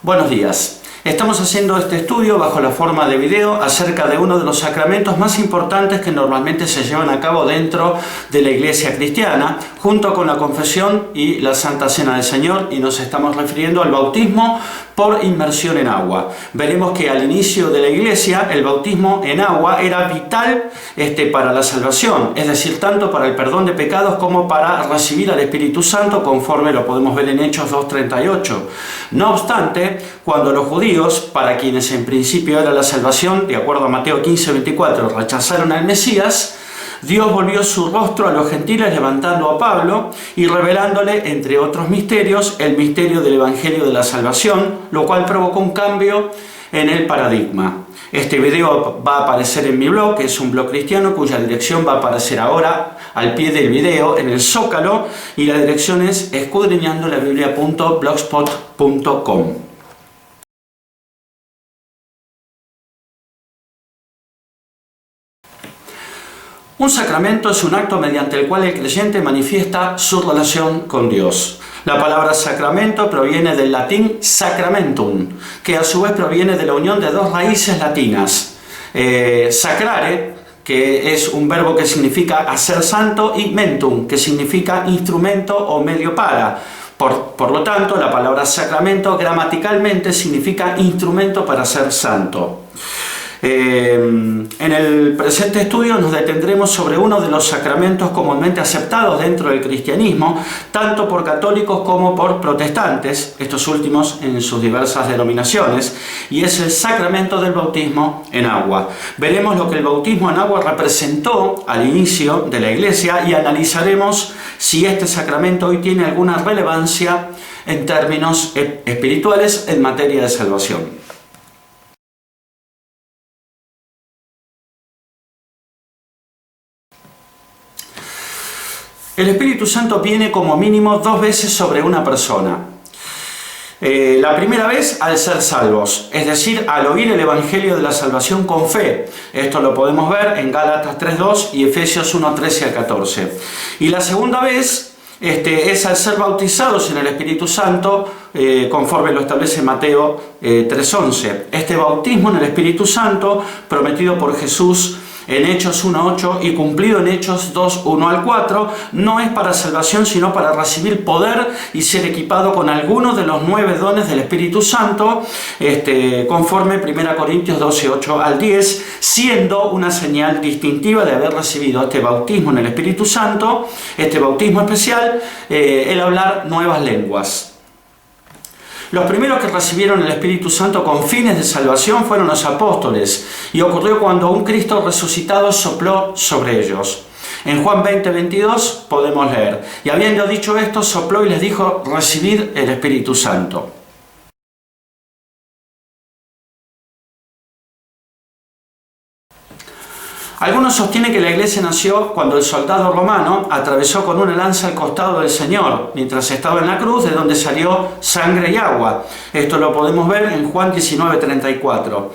Buenos días. Estamos haciendo este estudio bajo la forma de video acerca de uno de los sacramentos más importantes que normalmente se llevan a cabo dentro de la Iglesia cristiana, junto con la confesión y la Santa Cena del Señor, y nos estamos refiriendo al bautismo por inmersión en agua. Veremos que al inicio de la Iglesia el bautismo en agua era vital para la salvación, es decir, tanto para el perdón de pecados como para recibir al Espíritu Santo, conforme lo podemos ver en Hechos 2:38. No obstante, cuando los judíos, para quienes en principio era la salvación, de acuerdo a Mateo 15:24, rechazaron al Mesías, Dios volvió su rostro a los gentiles levantando a Pablo y revelándole, entre otros misterios, el misterio del Evangelio de la Salvación, lo cual provocó un cambio en el paradigma. Este video va a aparecer en mi blog, que es un blog cristiano cuya dirección va a aparecer ahora al pie del video en el Zócalo, y la dirección es escudriñandolabiblia.blogspot.com. Un sacramento es un acto mediante el cual el creyente manifiesta su relación con Dios. La palabra sacramento proviene del latín sacramentum, que a su vez proviene de la unión de dos raíces latinas. Sacrare, que es un verbo que significa hacer santo, y mentum, que significa instrumento o medio para. Por lo tanto, la palabra sacramento gramaticalmente significa instrumento para ser santo. En el presente estudio nos detendremos sobre uno de los sacramentos comúnmente aceptados dentro del cristianismo, tanto por católicos como por protestantes, estos últimos en sus diversas denominaciones, y es el sacramento del bautismo en agua. Veremos lo que el bautismo en agua representó al inicio de la Iglesia y analizaremos si este sacramento hoy tiene alguna relevancia en términos espirituales en materia de salvación. El Espíritu Santo viene como mínimo 2 veces sobre una persona. La primera vez al ser salvos, es decir, al oír el Evangelio de la salvación con fe. Esto lo podemos ver en Gálatas 3:2 y Efesios 1:13-14. Y la segunda vez es al ser bautizados en el Espíritu Santo, conforme lo establece Mateo 3:11. Este bautismo en el Espíritu Santo, prometido por Jesús en Hechos 1:8 y cumplido en Hechos 2:1-4, no es para salvación, sino para recibir poder y ser equipado con alguno de los 9 dones del Espíritu Santo, conforme 1 Corintios 12:8-10, siendo una señal distintiva de haber recibido este bautismo en el Espíritu Santo, este bautismo especial, el hablar nuevas lenguas. Los primeros que recibieron el Espíritu Santo con fines de salvación fueron los apóstoles, y ocurrió cuando un Cristo resucitado sopló sobre ellos. En Juan 20:22 podemos leer: y habiendo dicho esto, sopló y les dijo: recibid el Espíritu Santo. Algunos sostienen que la Iglesia nació cuando el soldado romano atravesó con una lanza el costado del Señor, mientras estaba en la cruz, de donde salió sangre y agua. Esto lo podemos ver en Juan 19:34.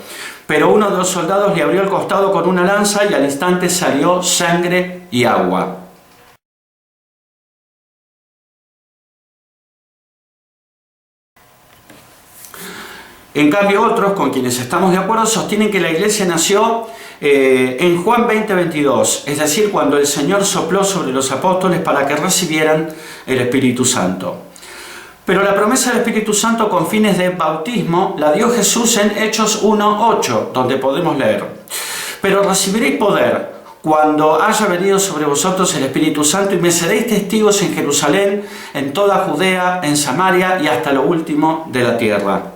Pero uno de los soldados le abrió el costado con una lanza y al instante salió sangre y agua. En cambio, otros, con quienes estamos de acuerdo, sostienen que la Iglesia nació en Juan 20:22, es decir, cuando el Señor sopló sobre los apóstoles para que recibieran el Espíritu Santo. Pero la promesa del Espíritu Santo con fines de bautismo la dio Jesús en Hechos 1:8, donde podemos leer: pero recibiréis poder cuando haya venido sobre vosotros el Espíritu Santo, y me seréis testigos en Jerusalén, en toda Judea, en Samaria y hasta lo último de la tierra.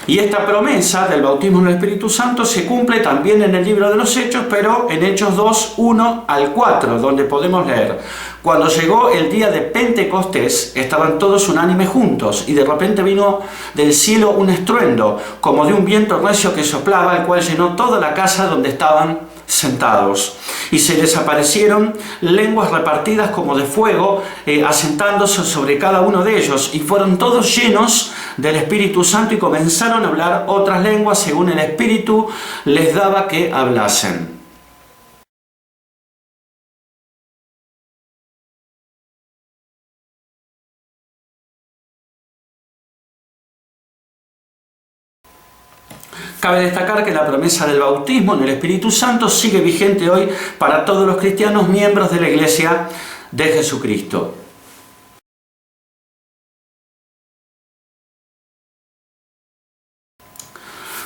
Y esta promesa del bautismo en el Espíritu Santo se cumple también en el libro de los Hechos, pero en Hechos 2:1-4, donde podemos leer: cuando llegó el día de Pentecostés, estaban todos unánimes juntos, y de repente vino del cielo un estruendo, como de un viento recio que soplaba, el cual llenó toda la casa donde estaban sentados. Y se les aparecieron lenguas repartidas como de fuego, asentándose sobre cada uno de ellos, y fueron todos llenos del Espíritu Santo y comenzaron a hablar otras lenguas según el Espíritu les daba que hablasen. Cabe destacar que la promesa del bautismo en el Espíritu Santo sigue vigente hoy para todos los cristianos miembros de la Iglesia de Jesucristo.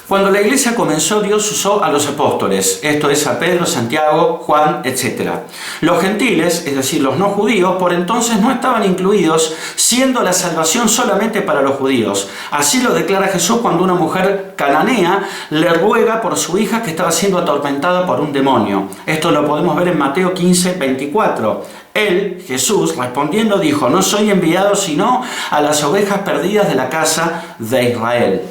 Cuando la iglesia comenzó, Dios usó a los apóstoles, esto es a Pedro, Santiago, Juan, etc. Los gentiles, es decir, los no judíos, por entonces no estaban incluidos, siendo la salvación solamente para los judíos. Así lo declara Jesús cuando una mujer cananea le ruega por su hija que estaba siendo atormentada por un demonio. Esto lo podemos ver en Mateo 15, 24. Él, Jesús, respondiendo dijo: no soy enviado sino a las ovejas perdidas de la casa de Israel.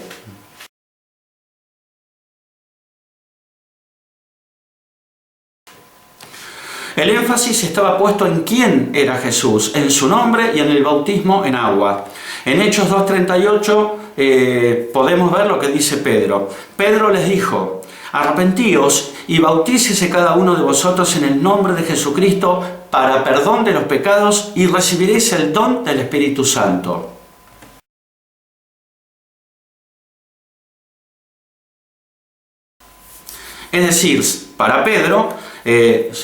El énfasis estaba puesto en quién era Jesús, en su nombre y en el bautismo en agua. En Hechos 2:38 podemos ver lo que dice Pedro. Pedro les dijo: arrepentíos y bautícese cada uno de vosotros en el nombre de Jesucristo para perdón de los pecados y recibiréis el don del Espíritu Santo. Es decir, para Pedro,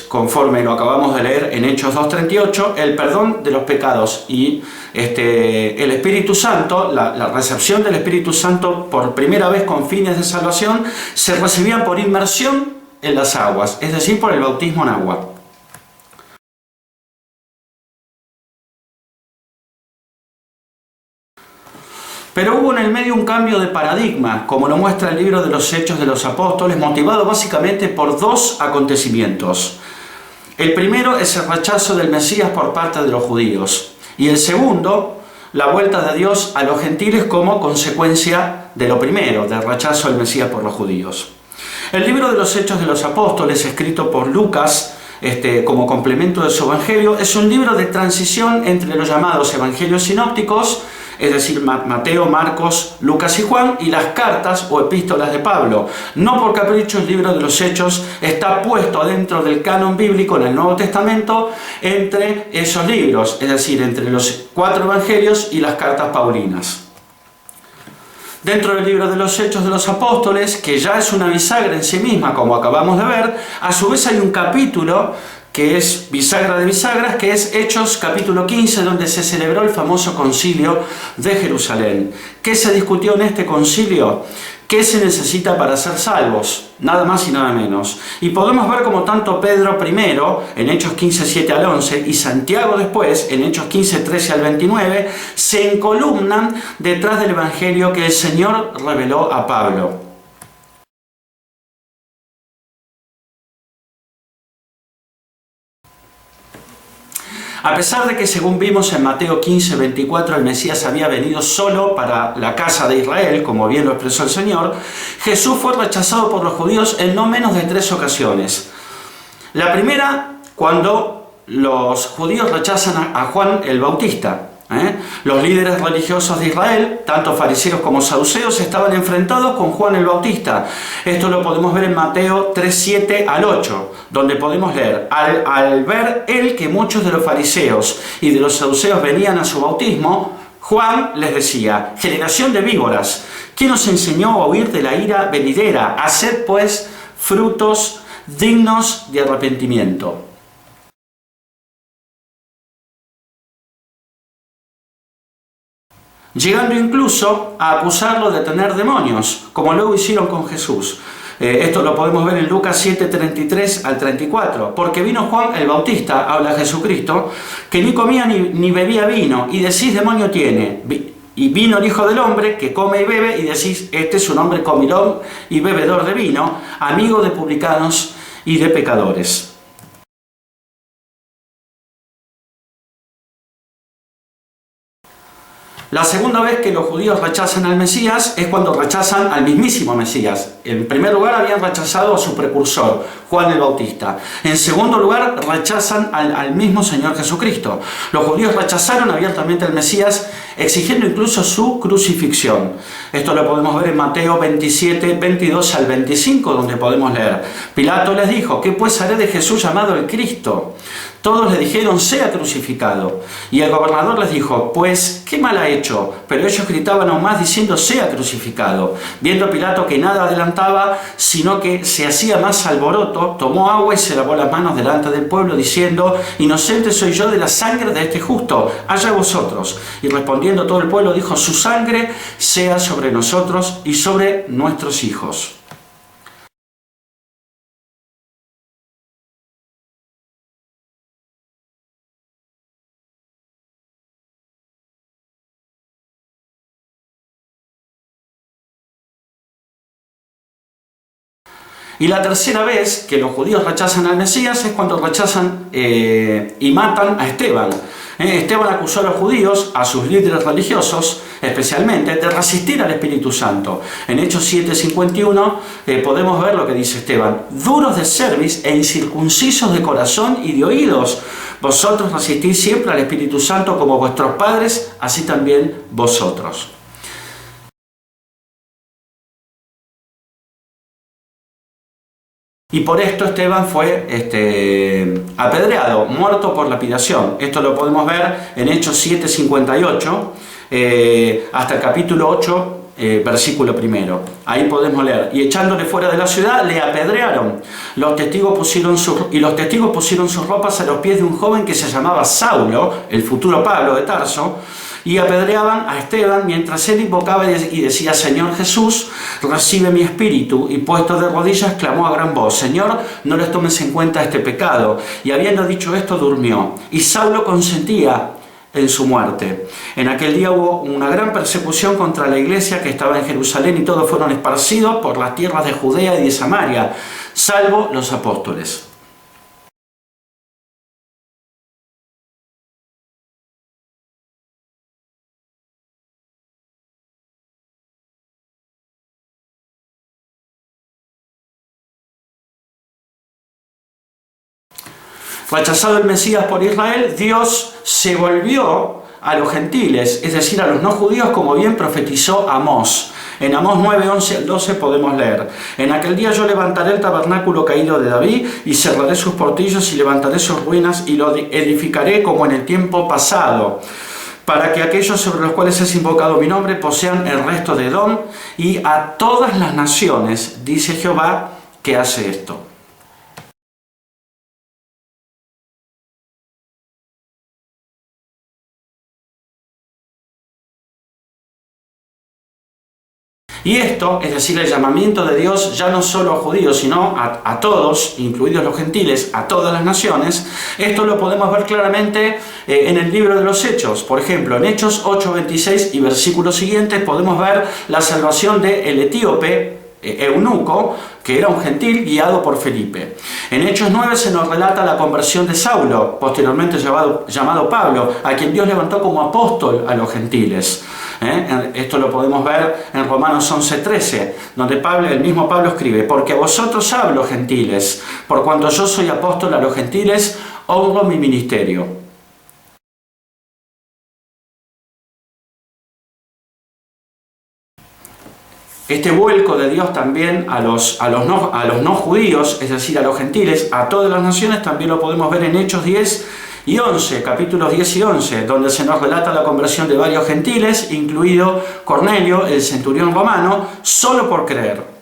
conforme lo acabamos de leer en Hechos 2:38, el perdón de los pecados y el Espíritu Santo, la recepción del Espíritu Santo por primera vez con fines de salvación, se recibían por inmersión en las aguas, es decir, por el bautismo en agua. Pero hubo en el medio un cambio de paradigma, como lo muestra el libro de los Hechos de los Apóstoles, motivado básicamente por dos acontecimientos. El primero es el rechazo del Mesías por parte de los judíos, y el segundo, la vuelta de Dios a los gentiles como consecuencia de lo primero, del rechazo del Mesías por los judíos. El libro de los Hechos de los Apóstoles, escrito por Lucas, como complemento de su evangelio, es un libro de transición entre los llamados evangelios sinópticos, es decir, Mateo, Marcos, Lucas y Juan, y las cartas o epístolas de Pablo. No por capricho, el libro de los Hechos está puesto dentro del canon bíblico en el Nuevo Testamento entre esos libros, es decir, entre los 4 evangelios y las cartas paulinas. Dentro del libro de los Hechos de los Apóstoles, que ya es una bisagra en sí misma, como acabamos de ver, a su vez hay un capítulo que es bisagra de bisagras, que es Hechos capítulo 15, donde se celebró el famoso concilio de Jerusalén. ¿Qué se discutió en este concilio? ¿Qué se necesita para ser salvos? Nada más y nada menos. Y podemos ver como tanto Pedro primero, en Hechos 15, 7 al 11, y Santiago después, en Hechos 15, 13 al 29, se encolumnan detrás del evangelio que el Señor reveló a Pablo. A pesar de que, según vimos en Mateo 15, 24, el Mesías había venido solo para la casa de Israel, como bien lo expresó el Señor, Jesús fue rechazado por los judíos en no menos de 3 ocasiones. La primera, cuando los judíos rechazan a Juan el Bautista. Los líderes religiosos de Israel, tanto fariseos como saduceos, estaban enfrentados con Juan el Bautista. Esto lo podemos ver en Mateo 3, 7 al 8, donde podemos leer: al ver él que muchos de los fariseos y de los saduceos venían a su bautismo, Juan les decía: generación de víboras, ¿quién os enseñó a huir de la ira venidera? Haced pues frutos dignos de arrepentimiento. Llegando incluso a acusarlo de tener demonios, como luego hicieron con Jesús. Esto lo podemos ver en Lucas 7, 33 al 34. Porque vino Juan el Bautista, habla Jesucristo, que ni comía ni bebía vino, y decís: demonio tiene. Y vino el Hijo del Hombre, que come y bebe, y decís: este es un hombre comilón y bebedor de vino, amigo de publicanos y de pecadores. La segunda vez que los judíos rechazan al Mesías es cuando rechazan al mismísimo Mesías. En primer lugar, habían rechazado a su precursor, Juan el Bautista. En segundo lugar, rechazan al mismo Señor Jesucristo. Los judíos rechazaron abiertamente al Mesías, exigiendo incluso su crucifixión. Esto lo podemos ver en Mateo 27, 22 al 25, donde podemos leer: Pilato les dijo: ¿qué pues haré de Jesús llamado el Cristo? Todos le dijeron: sea crucificado. Y el gobernador les dijo: pues, ¿qué mal ha hecho? Pero ellos gritaban aún más diciendo: sea crucificado. Viendo Pilato que nada adelantaba, sino que se hacía más alboroto, tomó agua y se lavó las manos delante del pueblo, diciendo: inocente soy yo de la sangre de este justo, allá vosotros. Y respondiendo todo el pueblo dijo: su sangre sea sobre nosotros y sobre nuestros hijos. Y la tercera vez que los judíos rechazan al Mesías es cuando rechazan y matan a Esteban. Esteban acusó a los judíos, a sus líderes religiosos especialmente, de resistir al Espíritu Santo. En Hechos 7:51 podemos ver lo que dice Esteban: duros de cerviz e incircuncisos de corazón y de oídos, vosotros resistís siempre al Espíritu Santo como vuestros padres, así también vosotros. Y por esto Esteban fue apedreado, muerto por lapidación. Esto lo podemos ver en Hechos 7:58 hasta el capítulo 8, versículo 1. Ahí podemos leer: y echándole fuera de la ciudad, le apedrearon. Los testigos pusieron sus ropas a los pies de un joven que se llamaba Saulo, el futuro Pablo de Tarso, y apedreaban a Esteban mientras él invocaba y decía: Señor Jesús, recibe mi espíritu. Y puesto de rodillas clamó a gran voz: Señor, no les tomes en cuenta este pecado. Y habiendo dicho esto, durmió. Y Saulo consentía en su muerte. En aquel día hubo una gran persecución contra la iglesia que estaba en Jerusalén, y todos fueron esparcidos por las tierras de Judea y de Samaria, salvo los apóstoles. Rechazado el Mesías por Israel, Dios se volvió a los gentiles, es decir, a los no judíos, como bien profetizó Amós. En Amós 9:11 al 12 podemos leer: en aquel día yo levantaré el tabernáculo caído de David, y cerraré sus portillos, y levantaré sus ruinas, y lo edificaré como en el tiempo pasado, para que aquellos sobre los cuales es invocado mi nombre posean el resto de Edom, y a todas las naciones, dice Jehová, que hace esto. Y esto, es decir, el llamamiento de Dios ya no solo a judíos, sino a todos, incluidos los gentiles, a todas las naciones, esto lo podemos ver claramente en el libro de los Hechos. Por ejemplo, en Hechos 8:26 y versículos siguientes podemos ver la salvación del etíope eunuco, que era un gentil guiado por Felipe. En Hechos 9 se nos relata la conversión de Saulo, posteriormente llamado Pablo, a quien Dios levantó como apóstol a los gentiles. Esto lo podemos ver en Romanos 11:13, donde el mismo Pablo escribe: porque a vosotros hablo, gentiles, por cuanto yo soy apóstol a los gentiles, honro mi ministerio. Este vuelco de Dios también a los no judíos, es decir, a los gentiles, a todas las naciones, también lo podemos ver en Hechos 10 y 11, capítulos 10 y 11, donde se nos relata la conversión de varios gentiles, incluido Cornelio, el centurión romano, solo por creer.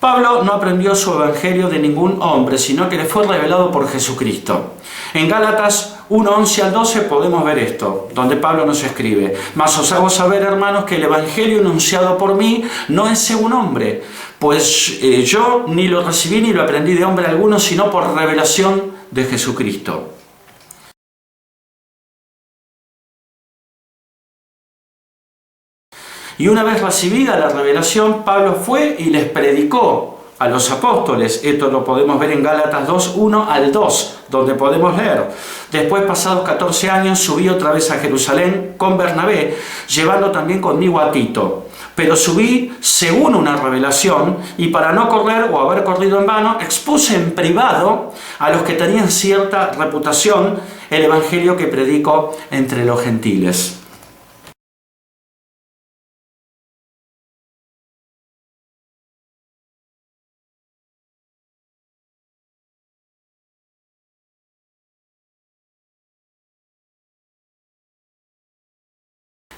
Pablo no aprendió su evangelio de ningún hombre, sino que le fue revelado por Jesucristo. En Gálatas 1:11 al 12 podemos ver esto, donde Pablo nos escribe: mas os hago saber, hermanos, que el evangelio anunciado por mí no es según hombre, pues yo ni lo recibí ni lo aprendí de hombre alguno, sino por revelación de Jesucristo. Y una vez recibida la revelación, Pablo fue y les predicó a los apóstoles. Esto lo podemos ver en Gálatas 2:1 al 2, donde podemos leer: después, pasados 14 años, subí otra vez a Jerusalén con Bernabé, llevando también conmigo a Tito. Pero subí según una revelación, y para no correr o haber corrido en vano, expuse en privado a los que tenían cierta reputación el evangelio que predico entre los gentiles.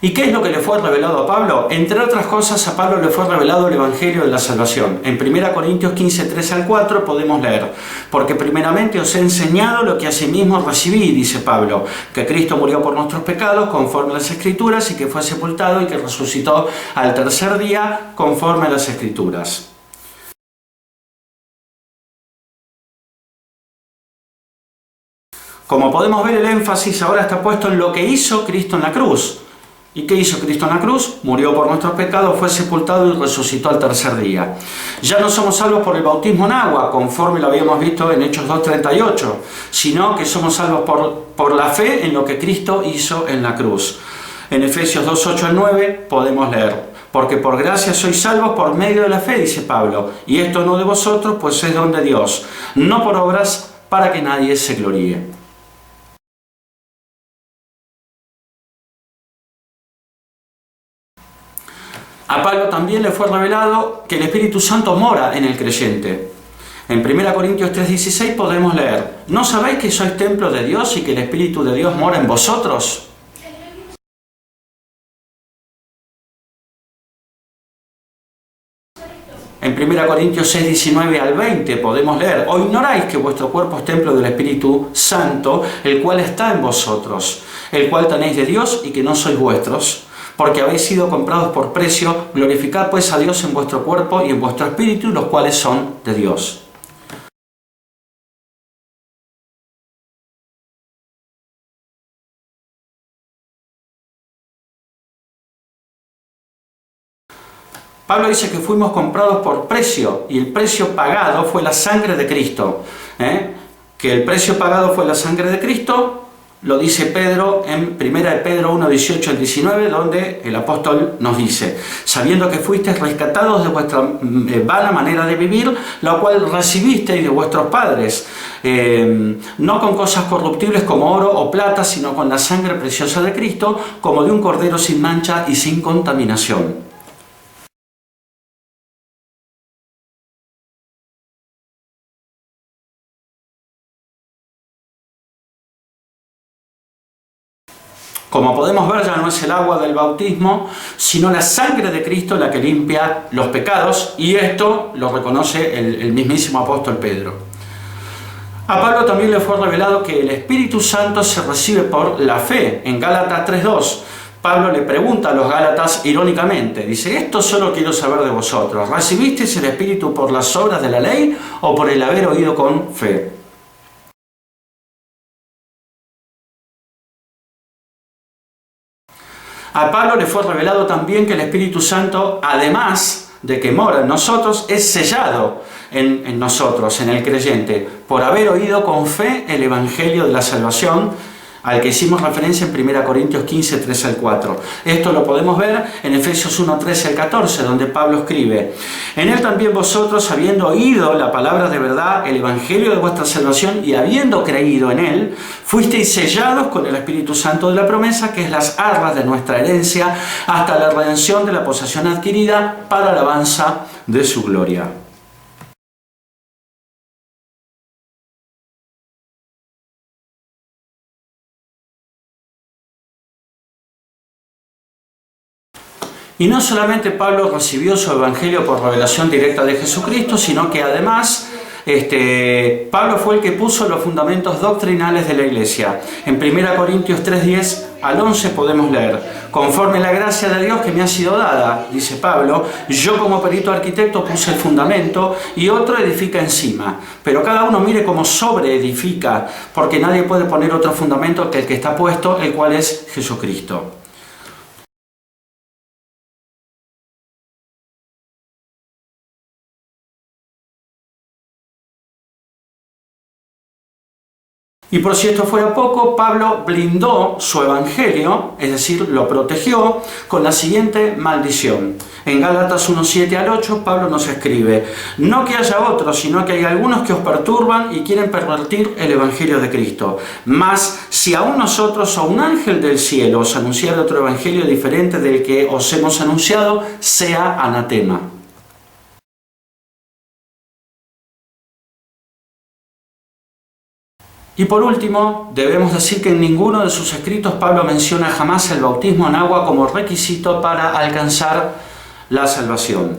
¿Y qué es lo que le fue revelado a Pablo? Entre otras cosas, a Pablo le fue revelado el Evangelio de la Salvación. En 1 Corintios 15, 3 al 4 podemos leer: porque primeramente os he enseñado lo que asimismo recibí, dice Pablo, que Cristo murió por nuestros pecados conforme a las Escrituras, y que fue sepultado y que resucitó al tercer día conforme a las Escrituras. Como podemos ver, el énfasis ahora está puesto en lo que hizo Cristo en la cruz. ¿Y qué hizo Cristo en la cruz? Murió por nuestros pecados, fue sepultado y resucitó al tercer día. Ya no somos salvos por el bautismo en agua, conforme lo habíamos visto en Hechos 2:38, sino que somos salvos por la fe en lo que Cristo hizo en la cruz. En Efesios 2:8 al 9 podemos leer: porque por gracia sois salvos por medio de la fe, dice Pablo, y esto no de vosotros, pues es don de Dios, no por obras, para que nadie se gloríe. A Pablo también le fue revelado que el Espíritu Santo mora en el creyente. En 1 Corintios 3:16 podemos leer: ¿no sabéis que sois templo de Dios y que el Espíritu de Dios mora en vosotros? En 1 Corintios 6:19 al 20 podemos leer: ¿o ignoráis que vuestro cuerpo es templo del Espíritu Santo, el cual está en vosotros, el cual tenéis de Dios y que no sois vuestros? Porque habéis sido comprados por precio. Glorificad pues a Dios en vuestro cuerpo y en vuestro espíritu, los cuales son de Dios. Pablo dice que fuimos comprados por precio, y el precio pagado fue la sangre de Cristo. Que el precio pagado fue la sangre de Cristo, lo dice Pedro en 1 Pedro 1:18 al 19, donde el apóstol nos dice: sabiendo que fuisteis rescatados de vuestra vana manera de vivir, la cual recibisteis de vuestros padres, no con cosas corruptibles como oro o plata, sino con la sangre preciosa de Cristo, como de un cordero sin mancha y sin contaminación. Como podemos ver, ya no es el agua del bautismo, sino la sangre de Cristo la que limpia los pecados, y esto lo reconoce el mismísimo apóstol Pedro. A Pablo también le fue revelado que el Espíritu Santo se recibe por la fe. En Gálatas 3:2, Pablo le pregunta a los gálatas irónicamente, dice: esto solo quiero saber de vosotros, ¿recibisteis el Espíritu por las obras de la ley o por el haber oído con fe? A Pablo le fue revelado también que el Espíritu Santo, además de que mora en nosotros, es sellado en nosotros, en el creyente, por haber oído con fe el Evangelio de la salvación, al que hicimos referencia en 1 Corintios 15, 3 al 4. Esto lo podemos ver en Efesios 1, 13 al 14, donde Pablo escribe: en él también vosotros, habiendo oído la palabra de verdad, el Evangelio de vuestra salvación, y habiendo creído en él, fuisteis sellados con el Espíritu Santo de la promesa, que es las arras de nuestra herencia, hasta la redención de la posesión adquirida para alabanza de su gloria. Y no solamente Pablo recibió su evangelio por revelación directa de Jesucristo, sino que además Pablo fue el que puso los fundamentos doctrinales de la iglesia. En 1 Corintios 3:10 al 11 podemos leer: conforme la gracia de Dios que me ha sido dada, dice Pablo, yo como perito arquitecto puse el fundamento y otro edifica encima. Pero cada uno mire cómo sobreedifica, porque nadie puede poner otro fundamento que el que está puesto, el cual es Jesucristo. Y por si esto fuera poco, Pablo blindó su evangelio, es decir, lo protegió con la siguiente maldición. En Gálatas 1:7 al 8, Pablo nos escribe: no que haya otros, sino que hay algunos que os perturban y quieren pervertir el evangelio de Cristo. Mas si aún nosotros o un ángel del cielo os anunciara otro evangelio diferente del que os hemos anunciado, sea anatema. Y por último, debemos decir que en ninguno de sus escritos Pablo menciona jamás el bautismo en agua como requisito para alcanzar la salvación.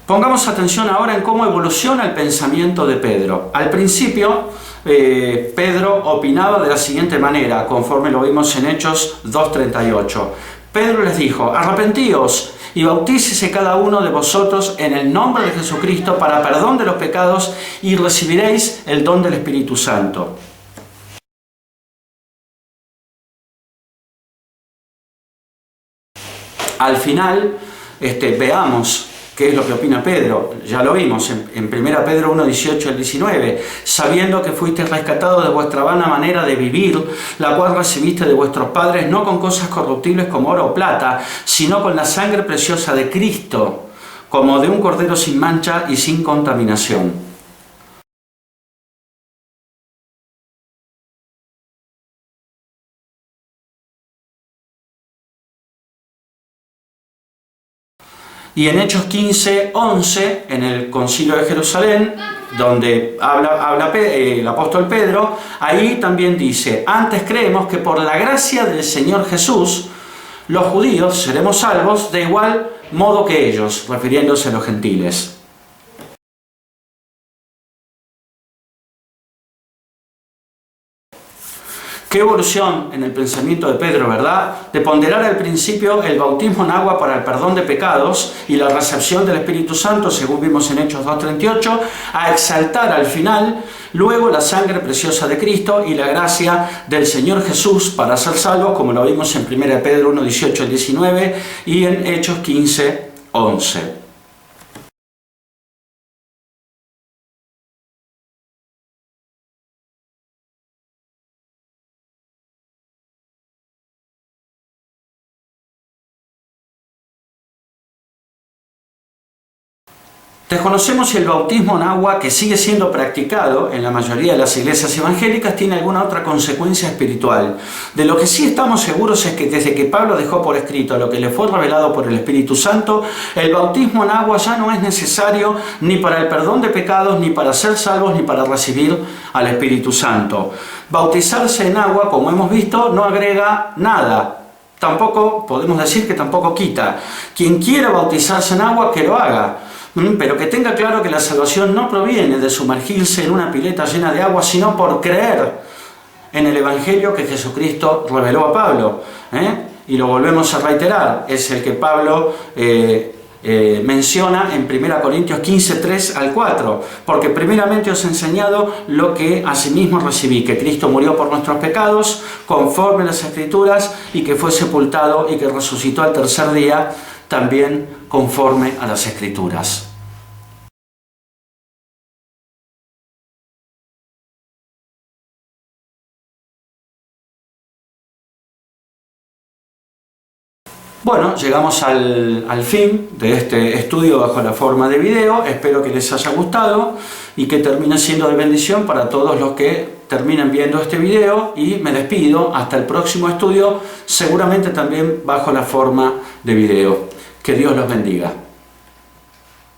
Pongamos atención ahora en cómo evoluciona el pensamiento de Pedro. Al principio, Pedro opinaba de la siguiente manera, conforme lo vimos en Hechos 2:38. Pedro les dijo: arrepentíos y bautícese cada uno de vosotros en el nombre de Jesucristo para perdón de los pecados y recibiréis el don del Espíritu Santo. Al final, veamos qué es lo que opina Pedro. Ya lo vimos en 1 Pedro 1:18 al 19. Sabiendo que fuisteis rescatados de vuestra vana manera de vivir, la cual recibiste de vuestros padres, no con cosas corruptibles como oro o plata, sino con la sangre preciosa de Cristo, como de un cordero sin mancha y sin contaminación. Y en Hechos 15:11, en el Concilio de Jerusalén, donde habla el apóstol Pedro, ahí también dice: antes creemos que por la gracia del Señor Jesús, los judíos seremos salvos de igual modo que ellos, refiriéndose a los gentiles. Qué evolución en el pensamiento de Pedro, ¿verdad? De ponderar al principio el bautismo en agua para el perdón de pecados y la recepción del Espíritu Santo, según vimos en Hechos 2:38, a exaltar al final luego la sangre preciosa de Cristo y la gracia del Señor Jesús para ser salvos, como lo vimos en 1 Pedro 1:18 al 19 y en Hechos 15:11. Desconocemos si el bautismo en agua, que sigue siendo practicado en la mayoría de las iglesias evangélicas, tiene alguna otra consecuencia espiritual. De lo que sí estamos seguros es que desde que Pablo dejó por escrito lo que le fue revelado por el Espíritu Santo, el bautismo en agua ya no es necesario ni para el perdón de pecados, ni para ser salvos, ni para recibir al Espíritu Santo. Bautizarse en agua, como hemos visto, no agrega nada. Tampoco, podemos decir que tampoco quita. Quien quiera bautizarse en agua, que lo haga. Pero que tenga claro que la salvación no proviene de sumergirse en una pileta llena de agua, sino por creer en el Evangelio que Jesucristo reveló a Pablo. Y lo volvemos a reiterar, es el que Pablo menciona en 1 Corintios 15:3 al 4. Porque primeramente os he enseñado lo que asimismo recibí, que Cristo murió por nuestros pecados, conforme a las Escrituras, y que fue sepultado y que resucitó al tercer día, también conforme a las Escrituras. Bueno, llegamos al fin de este estudio bajo la forma de video. Espero que les haya gustado y que termine siendo de bendición para todos los que terminen viendo este video, y me despido hasta el próximo estudio, seguramente también bajo la forma de video. Que Dios los bendiga.